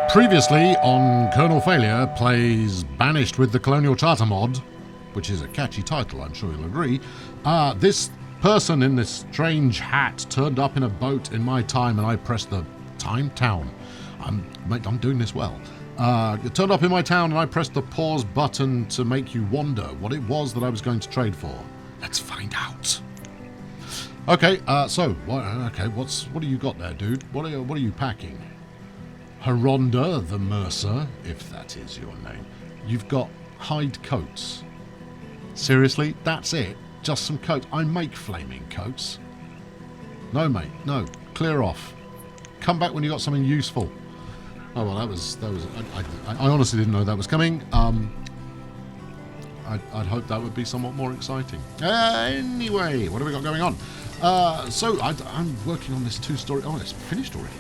Previously on Colonel Failure plays Banished with the Colonial Charter Mod, which is a catchy title, I'm sure you'll agree. This person in this strange hat turned up in a boat in my time and I pressed the town. I'm doing this well. It turned up in my town and I pressed the pause button to make you wonder what it was that I was going to trade for. Let's find out. Okay, what do you got there, dude? What are you packing? Haronda the Mercer, if that is your name. You've got hide coats. Seriously? That's it? Just some coats? I make flaming coats. No, mate. No. Clear off. Come back when you got something useful. Oh, well, that was. I honestly didn't know that was coming. I'd hope that would be somewhat more exciting. Anyway, what have we got going on? I'm working on this two-story... Oh, it's finished already.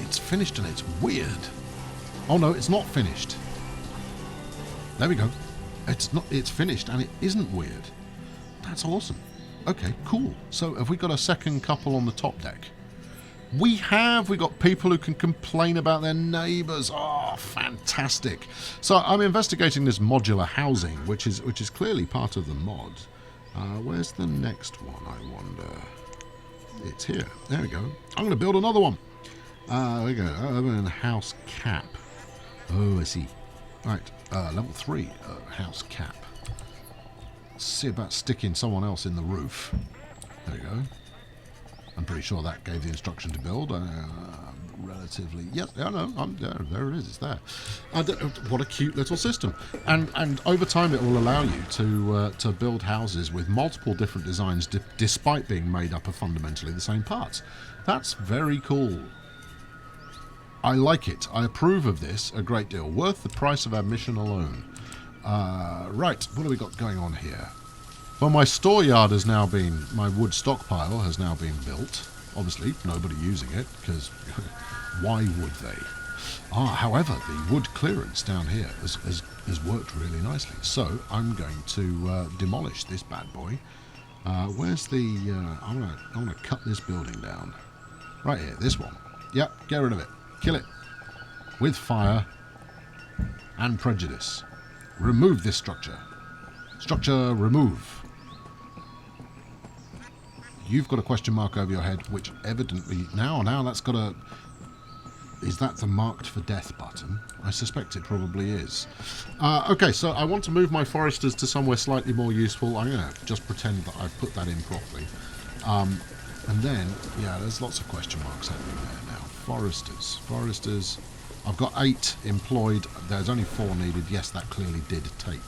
It's finished and it's weird. Oh no, it's not finished. There we go. It's finished and it isn't weird. That's awesome. Okay, cool. So have we got a second couple on the top deck? We got people who can complain about their neighbours. Oh, fantastic. So I'm investigating this modular housing, which is clearly part of the mod. Where's the next one, I wonder? It's here. There we go. I'm going to build another one. There we go. Urban house cap. Oh, I see. Right. Level 3 house cap. Let's see about sticking someone else in the roof. There we go. I'm pretty sure that gave the instruction to build. Relatively. Yes. Yeah, no. There it is. It's there. What a cute little system. And over time, it will allow you to build houses with multiple different designs, despite being made up of fundamentally the same parts. That's very cool. I like it. I approve of this a great deal. Worth the price of admission alone. Right, what have we got going on here? Well, my store yard has now been... My wood stockpile has now been built. Obviously, nobody using it, because why would they? However, the wood clearance down here has worked really nicely. So, I'm going to demolish this bad boy. Where's the... I'm gonna cut this building down. Right here, this one. Yep, get rid of it. Kill it with fire and prejudice. Remove this structure. Structure remove. You've got a question mark over your head, which evidently now that's got a... Is that the marked for death button? I suspect it probably is. Okay, so I want to move my foresters to somewhere slightly more useful. I'm going to just pretend that I've put that in properly. And then, yeah, there's lots of question marks happening there now. Foresters. I've got 8 employed. There's only 4 needed. Yes, that clearly did take.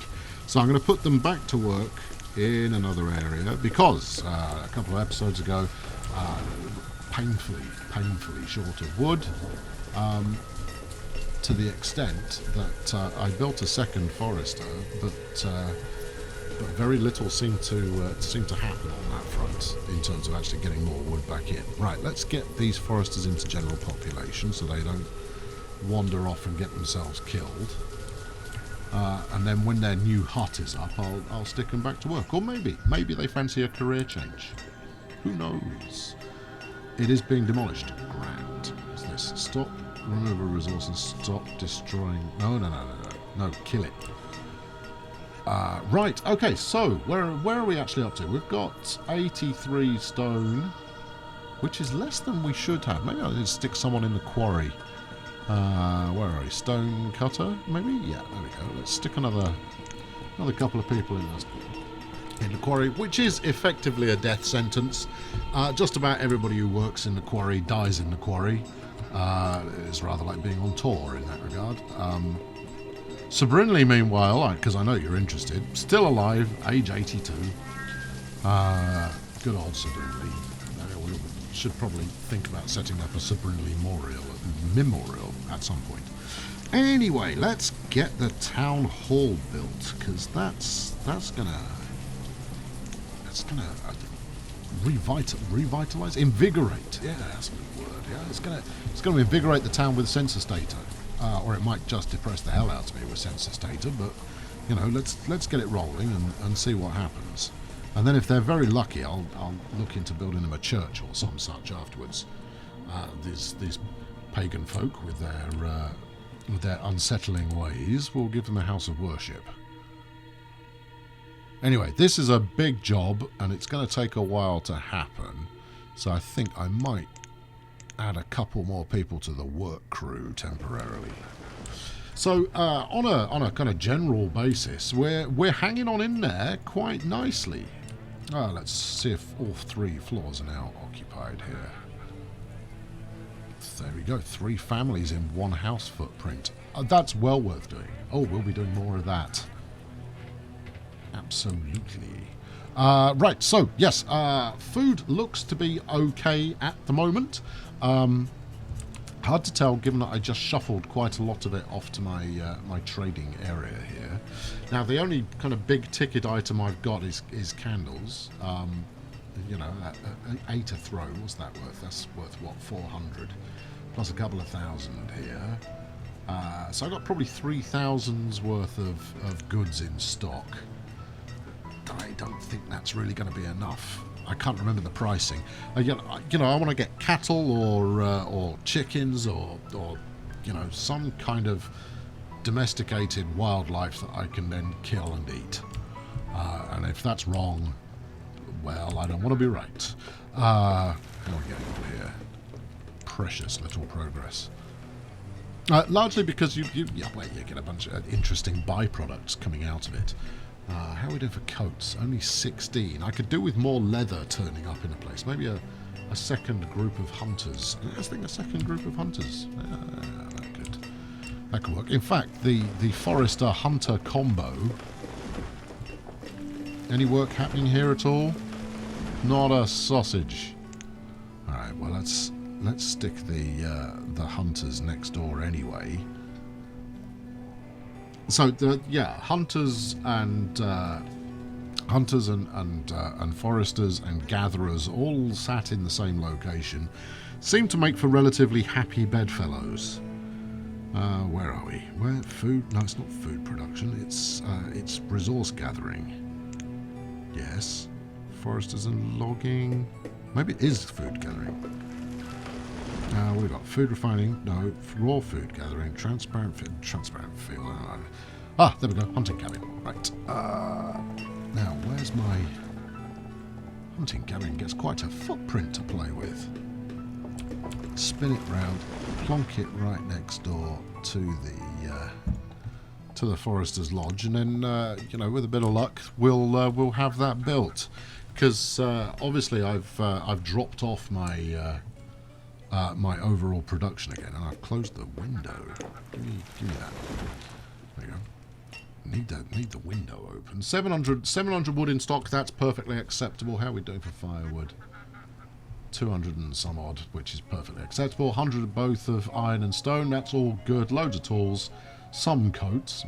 So I'm going to put them back to work in another area because a couple of episodes ago, painfully short of wood, to the extent that I built a second forester, but very little seemed to happen on that front in terms of actually getting more wood back in. Right, let's get these foresters into general population so they don't wander off and get themselves killed. And then when their new hut is up, I'll stick them back to work. Or maybe they fancy a career change. Who knows? It is being demolished. Grand. What's this? Stop removal resources. Stop destroying. No, kill it. Right, okay, so where are we actually up to? We've got 83 stone, which is less than we should have. Maybe I need to stick someone in the quarry. Where are we? Stone cutter, maybe? Yeah, there we go. Let's stick another couple of people in the quarry, which is effectively a death sentence. Just about everybody who works in the quarry dies in the quarry. It's rather like being on tour in that regard. Sir Brinley, meanwhile, because I know you're interested, still alive, age 82. Good old Sir Brinley. We should probably think about setting up a Sir Brinley memorial at some point. Anyway, let's get the town hall built, because that's gonna revitalize, invigorate. Yeah, that's a good word. Yeah, it's gonna invigorate the town with census data. Or it might just depress the hell out of me with census data, but, you know, let's get it rolling and see what happens. And then if they're very lucky, I'll look into building them a church or some such afterwards. These pagan folk with their unsettling ways. We'll give them a house of worship. Anyway, this is a big job, and it's going to take a while to happen. So I think I might add a couple more people to the work crew temporarily. So on a kind of general basis, we're hanging on in there quite nicely. Let's see if all 3 floors are now occupied here. There we go, 3 families in 1 house footprint. That's well worth doing. Oh, we'll be doing more of that. Absolutely. Right, so, yes, food looks to be okay at the moment. Hard to tell, given that I just shuffled quite a lot of it off to my my trading area here. Now, the only kind of big-ticket item I've got is candles. You know, 8 a throw, what's that worth? That's worth, what, 400? Plus a couple of thousand here. So I've got probably 3,000's worth of goods in stock. I don't think that's really going to be enough. I can't remember the pricing. You know, I want to get cattle or chickens or you know, some kind of domesticated wildlife that I can then kill and eat. And if that's wrong, well, I don't want to be right. How are we getting on here? Precious little progress. Largely because you get a bunch of interesting byproducts coming out of it. How are we doing for coats? Only 16. I could do with more leather turning up in a place. Maybe a second group of hunters. I think a second group of hunters. That could work. In fact, the forester-hunter combo. Any work happening here at all? Not a sausage. All right. Well, let's stick the hunters next door anyway. So hunters and foresters and gatherers all sat in the same location, seem to make for relatively happy bedfellows. Where are we? Where food? No, it's not food production. It's resource gathering. Yes, foresters and logging. Maybe it is food gathering. What have we got? Food refining, no. Raw food gathering, transparent field. There we go. Hunting cabin. Right. Now, where's my hunting cabin? Gets quite a footprint to play with. Spin it round, plonk it right next door to the Forester's Lodge, and then you know, with a bit of luck, we'll have that built. Because obviously I've dropped off my my overall production again, and I've closed the window. Give me that. There you go. Need the window open. 700 wood in stock. That's perfectly acceptable. How are we doing for firewood? 200 and some odd, which is perfectly acceptable. 100 of both of iron and stone. That's all good. Loads of tools. Some coats.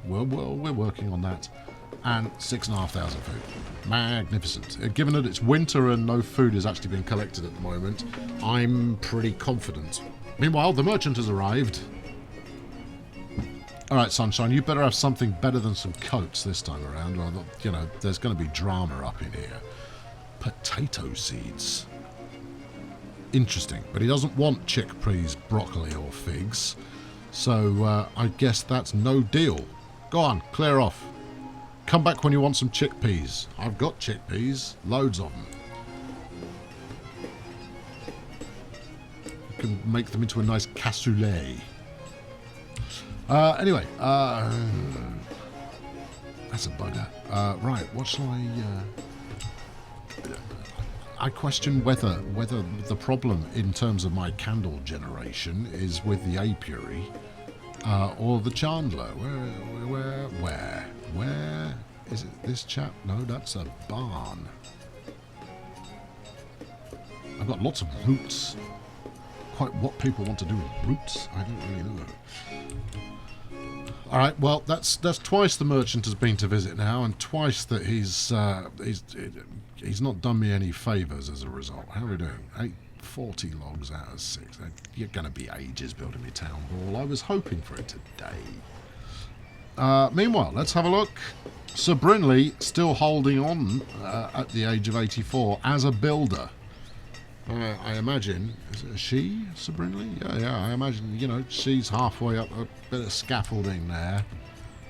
We're working on that. And 6,500 food. Magnificent. Given that it's winter and no food is actually being collected at the moment, I'm pretty confident. Meanwhile, the merchant has arrived. Alright, Sunshine, you better have something better than some coats this time around, or, you know, there's going to be drama up in here. Potato seeds. Interesting, but he doesn't want chickpeas, broccoli, or figs. So, I guess that's no deal. Go on, clear off. Come back when you want some chickpeas. I've got chickpeas. Loads of them. You can make them into a nice cassoulet. Anyway. That's a bugger. Right, what shall I question whether the problem in terms of my candle generation is with the apiary or the chandler. Where is it? This chap? No, that's a barn. I've got lots of roots. Quite what people want to do with roots, I don't really know. All right, well, that's twice the merchant has been to visit now, and twice that he's not done me any favours as a result. How are we doing? 40 logs out of 6. You're going to be ages building me town hall. I was hoping for it today. Meanwhile, let's have a look. Sir Brinley still holding on at the age of 84 as a builder. I imagine, is it a she, Sir Brinley? Yeah, I imagine, you know, she's halfway up a bit of scaffolding there,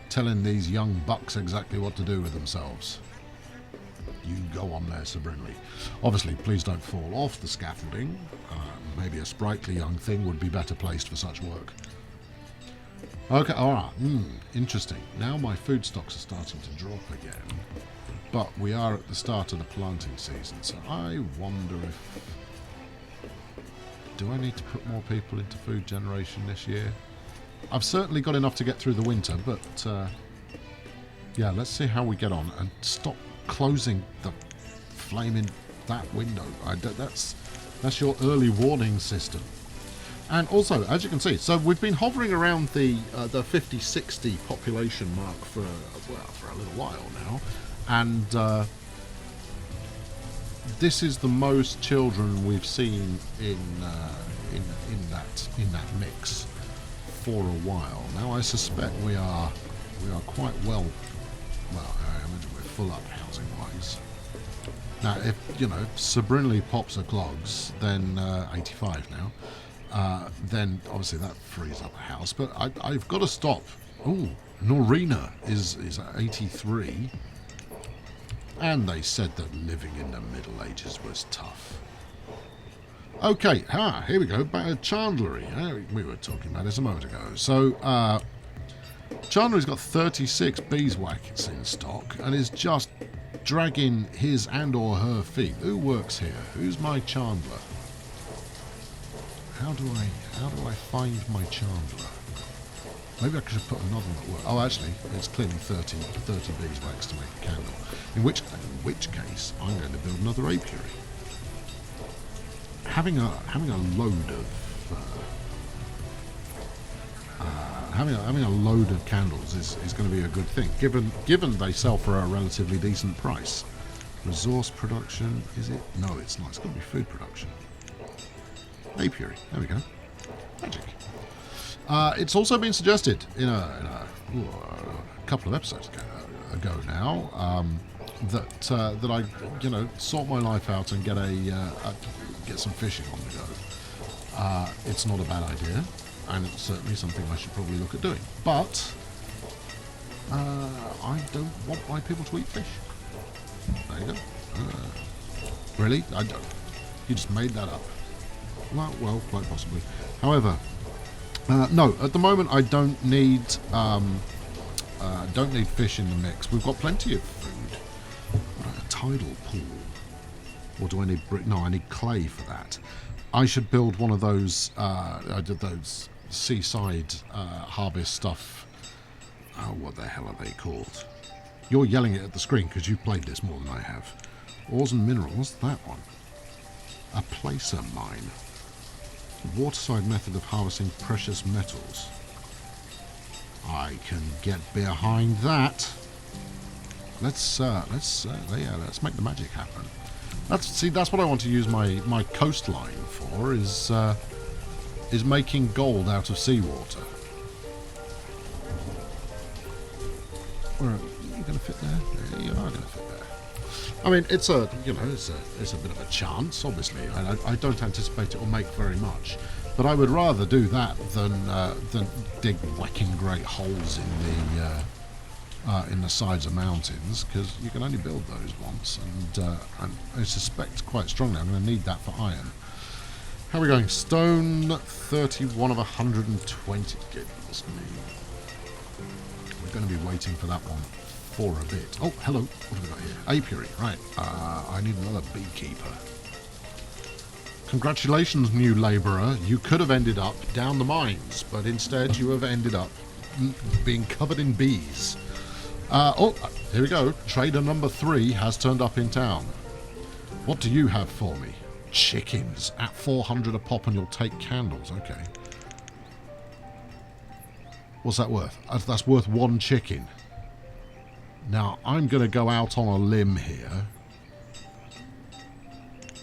telling these young bucks exactly what to do with themselves. You go on there, Sir Brinley. Obviously, please don't fall off the scaffolding. Maybe a sprightly young thing would be better placed for such work. Okay, alright, interesting. Now my food stocks are starting to drop again. But we are at the start of the planting season, so I wonder if... Do I need to put more people into food generation this year? I've certainly got enough to get through the winter, but... yeah, let's see how we get on. And stop closing the flaming that window. That's your early warning system. And also, as you can see, so we've been hovering around the 50-60 population mark for a little while now, and this is the most children we've seen in that mix for a while. Now, I suspect we are quite well. I imagine we're full up housing wise. Now, if you know Sir Brinley pops a clogs, then 85 now. Then obviously that frees up a house, but I've got to stop. Oh, Norina is at 83, and they said that living in the Middle Ages was tough. Okay, here we go. Chandlery. We were talking about this a moment ago. So Chandlery's got 36 beeswax in stock and is just dragging his and or her feet. Who works here? Who's my chandler? How do I find my chandler? Maybe I could have put another one at work. Oh, actually, it's clearly 30 beeswax to make a candle. In which case, I'm going to build another apiary. Having a load of candles is going to be a good thing, given they sell for a relatively decent price. Resource production, is it? No, it's not. It's going to be food production. Apiary. There we go. Magic. It's also been suggested in a couple of episodes ago now that I sort my life out and get some fishing on the go. It's not a bad idea, and it's certainly something I should probably look at doing. But I don't want my people to eat fish. There you go. Really? I don't. You just made that up. Well, quite possibly. However, no. At the moment, I don't need fish in the mix. We've got plenty of food. A tidal pool, or do I need brick? No, I need clay for that. I should build one of those. I did those Seaside Harvest stuff. Oh, what the hell are they called? You're yelling it at the screen because you've played this more than I have. Ores and minerals. That one. A placer mine. Waterside method of harvesting precious metals. I can get behind that. Let's make the magic happen. That's what I want to use my coastline for, is making gold out of seawater. Where are you going to fit there? Yeah, you are going to fit there. I mean, it's a bit of a chance, obviously. I don't anticipate it will make very much, but I would rather do that than dig whacking great holes in the sides of mountains, because you can only build those once, and I suspect quite strongly I'm going to need that for iron. How are we going? Stone 31 of 120. Goodness me. We're going to be waiting for that one for a bit. Oh, hello. What have we got here? Apiary. Right. I need another beekeeper. Congratulations, new labourer. You could have ended up down the mines, but instead you have ended up being covered in bees. Oh, here we go. Trader number 3 has turned up in town. What do you have for me? Chickens at 400 a pop, and you'll take candles. Okay. What's that worth? That's worth 1 chicken. Now, I'm going to go out on a limb here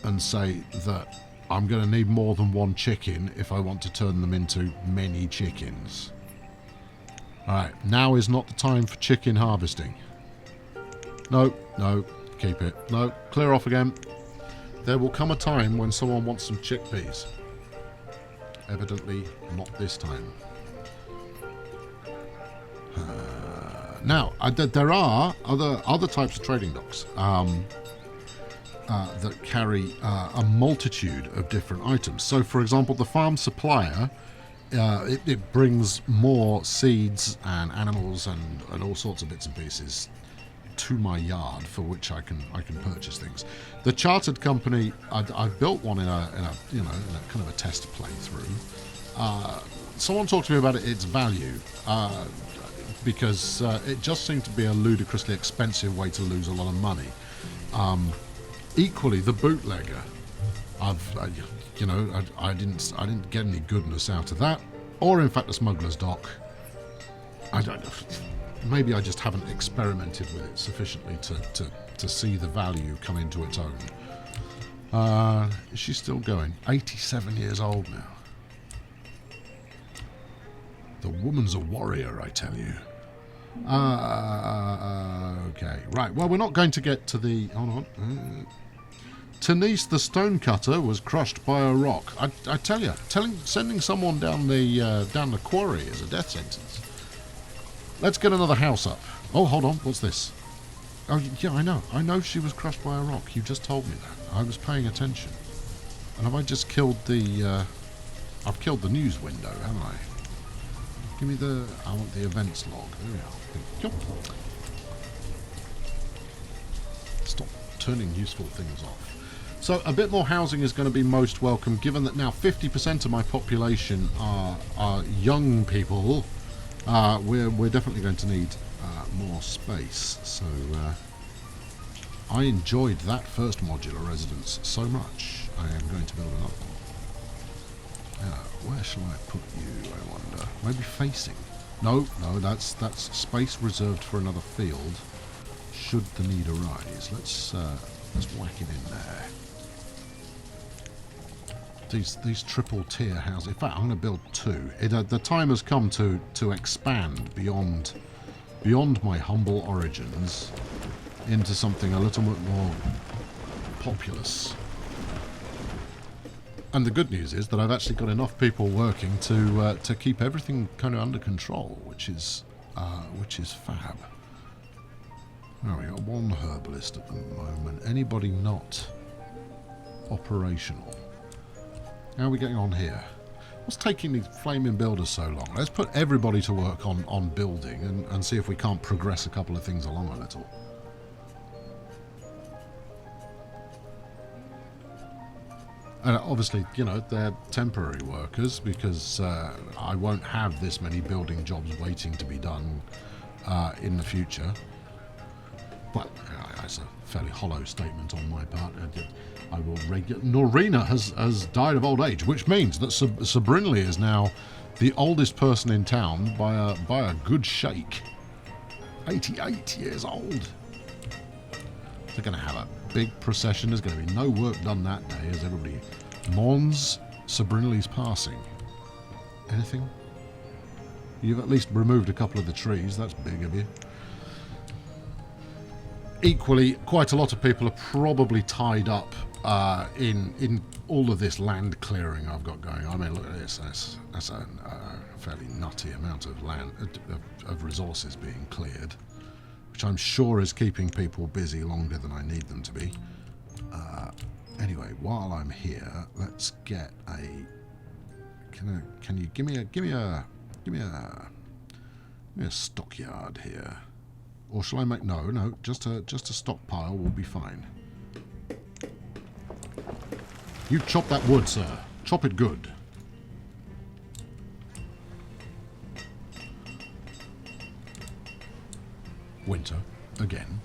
and say that I'm going to need more than 1 chicken if I want to turn them into many chickens. Alright, now is not the time for chicken harvesting. No, keep it. No, clear off again. There will come a time when someone wants some chickpeas. Evidently not this time. Now, there are other types of trading docks that carry a multitude of different items. So, for example, the farm supplier, it brings more seeds and animals and all sorts of bits and pieces to my yard for which I can purchase things. The chartered company, I've built one in a kind of a test playthrough. Someone talked to me about its value. Because it just seemed to be a ludicrously expensive way to lose a lot of money. Equally, the bootlegger, I didn't get any goodness out of that, or in fact, the smuggler's dock. Maybe I just haven't experimented with it sufficiently to see the value come into its own. Is she still going? 87 years old now. The woman's a warrior, I tell you. Okay, right. Well, we're not going to get to the... Hold on. Tanise the stonecutter was crushed by a rock. I tell you, sending someone down the quarry is a death sentence. Let's get another house up. Oh, hold on. What's this? Oh, yeah, I know. I know she was crushed by a rock. You just told me that. I was paying attention. And have I just killed the... I've killed the news window, haven't I? Give me the... I want the events log. There we are. Stop turning useful things off. So a bit more housing is going to be most welcome, given that now 50% of my population are young people. We're definitely going to need more space. So I enjoyed that first modular residence so much. I am going to build another one. Where shall I put you, I wonder? Maybe facing. No, that's space reserved for another field, should the need arise. Let's whack it in there. These triple tier houses. In fact, I'm going to build two. The time has come to expand beyond my humble origins into something a little bit more populous. And the good news is that I've actually got enough people working to keep everything kind of under control, which is fab. Now we got one herbalist at the moment. Anybody not operational? How are we getting on here? What's taking these flaming builders so long? Let's put everybody to work on building and see if we can't progress a couple of things along a little. Obviously, you know, they're temporary workers because I won't have this many building jobs waiting to be done in the future. Well, that's a fairly hollow statement on my part. I will Norina has died of old age, which means that Sir Brinley is now the oldest person in town by a good shake. 88 years old. They're going to have a big procession. There's going to be no work done that day as everybody mourns Sir Brinley's passing. Anything? You've at least removed a couple of the trees. That's big of you. Equally, quite a lot of people are probably tied up in all of this land clearing I've got going. I mean, look at this. That's a fairly nutty amount of land of resources being cleared, which I'm sure is keeping people busy longer than I need them to be. Anyway, while I'm here, let's get a. Can you give me a stockyard here, or shall I make no? Just a stockpile will be fine. You chop that wood, sir. Chop it good. Winter again.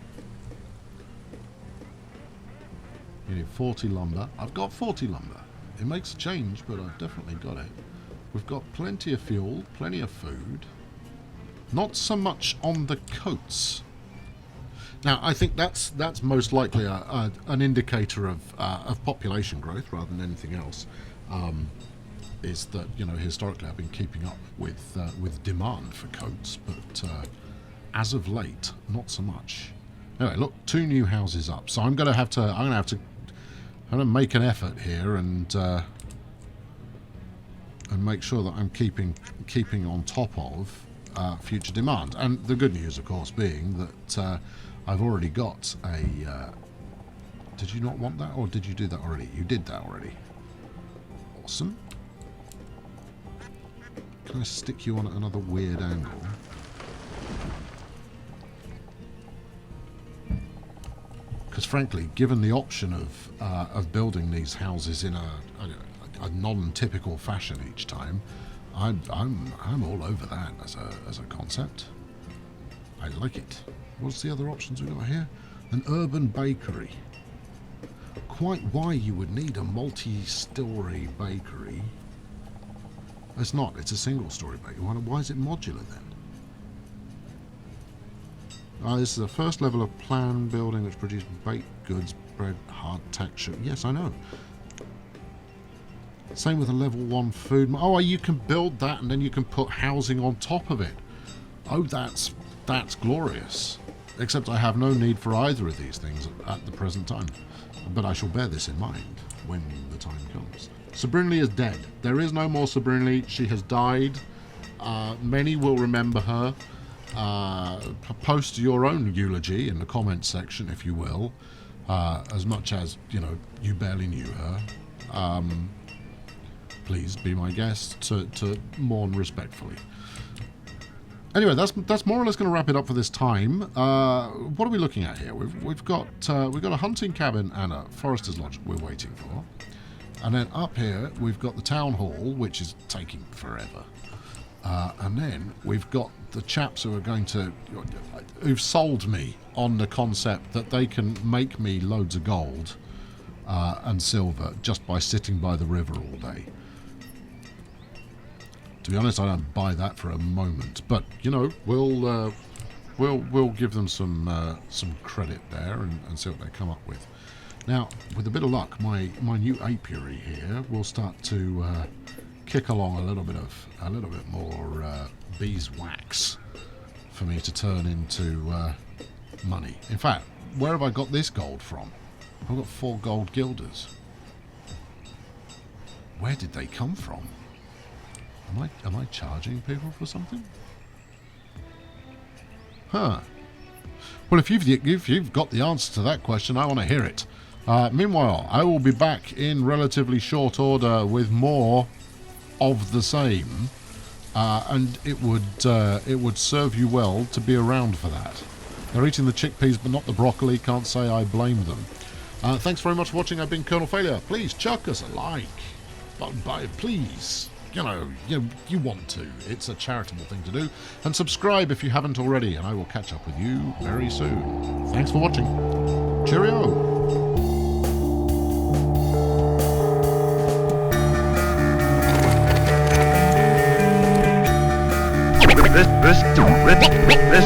You need 40 lumber. I've got 40 lumber. It makes a change, but I've definitely got it. We've got plenty of fuel, plenty of food. Not so much on the coats. Now, I think that's most likely an indicator of population growth rather than anything else. Is that, you know, historically I've been keeping up with demand for coats, but as of late, not so much. Anyway, look, 2 new houses up. So I'm gonna have to I'm going to make an effort here and make sure that I'm keeping on top of future demand. And the good news, of course, being that I've already got a... did you not want that, or did you do that already? You did that already. Awesome. Can I stick you on at another weird angle? Because frankly, given the option of building these houses in a non-typical fashion each time, I'm all over that as a concept. I like it. What's the other options we've got here? An urban bakery. Quite why you would need a multi-story bakery. It's not. It's a single-story bakery. Why is it modular then? This is the first level of plan building which produces baked goods, bread, hard texture. Yes, I know. Same with a level 1 food. Oh, you can build that and then you can put housing on top of it. Oh, that's glorious. Except I have no need for either of these things at the present time. But I shall bear this in mind when the time comes. Sir Brinley is dead. There is no more Sir Brinley. She has died. Many will remember her. Post your own eulogy in the comments section, if you will. As much as, you barely knew her. Please be my guest to mourn respectfully. Anyway, that's more or less going to wrap it up for this time. What are we looking at here? We've got a hunting cabin and a forester's lodge we're waiting for, and then up here we've got the town hall, which is taking forever, and then we've got the chaps who've sold me on the concept that they can make me loads of gold and silver just by sitting by the river all day. To be honest, I don't buy that for a moment, but we'll give them some credit there and see what they come up with. Now, with a bit of luck, my new apiary here will start to kick along a little bit more beeswax for me to turn into money. In fact, where have I got this gold from? I've got 4 gold guilders. Where did they come from? Am I charging people for something? Huh. Well, if you've got the answer to that question, I want to hear it. Meanwhile, I will be back in relatively short order with more of the same, and it would serve you well to be around for that. They're eating the chickpeas, but not the broccoli. Can't say I blame them. Thanks very much for watching. I've been Colonel Failure. Please chuck us a like. Please. You want to. It's a charitable thing to do. And subscribe if you haven't already, and I will catch up with you very soon. Thanks for watching. Cheerio. This